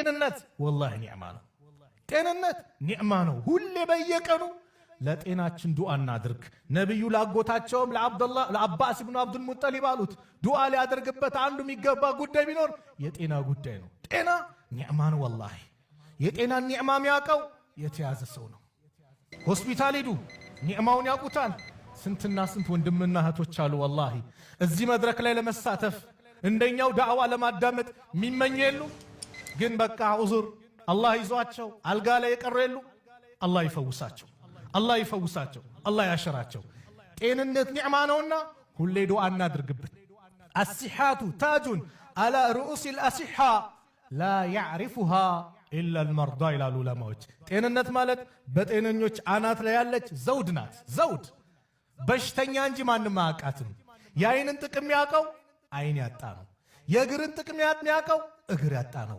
ጤንነት ወላሂ ኒዕማ ነው። ጤንነት ኒዕማ ነው። ሁሌ በየቀኑ ለጤናችን ዱዓ እናድርግ። ነቢዩ ላጎታቸውም ለአባስ ብኑ አብዱል ሙጠሊብ አሉት ዱዓ ሊያደርግበት አንዱ የሚገባ ጉዳይ ቢኖር የጤና ጉዳይ ነው። ጤና ኒዕማ ነው። ወላሂ የጤናን ኒዕማ የሚያውቀው የተያዘ ሰው ነው። ሆስፒታል ሂዱ፣ ኒዕማውን ያውቁታል። ስንትና ስንት ወንድምና እህቶች አሉ ወላሂ እዚህ መድረክ ላይ ለመሳተፍ እንደኛው ዳዕዋ ለማዳመጥ የሚመኝ የሉ፣ ግን በቃ ዑዙር አላህ ይዟቸው አልጋ ላይ የቀሩ የሉ። አላህ ይፈውሳቸው፣ አላህ ይፈውሳቸው፣ አላህ ያሸራቸው። ጤንነት ኒዕማ ነውና ሁሌ ዱዓ እናድርግበት። አሲሓቱ ታጁን አላ ሩኡሲል አሲሓ ላ ያዕሪፉሃ ኢላ አልመርዳ ይላሉ ዑለማዎች። ጤንነት ማለት በጤነኞች አናት ላይ ያለች ዘውድ ናት። ዘውድ በሽተኛ እንጂ ማንም አያውቃትም። የአይንን ጥቅም ያውቀው አይን ያጣ ነው። የእግርን ጥቅም የሚያውቀው እግር ያጣ ነው።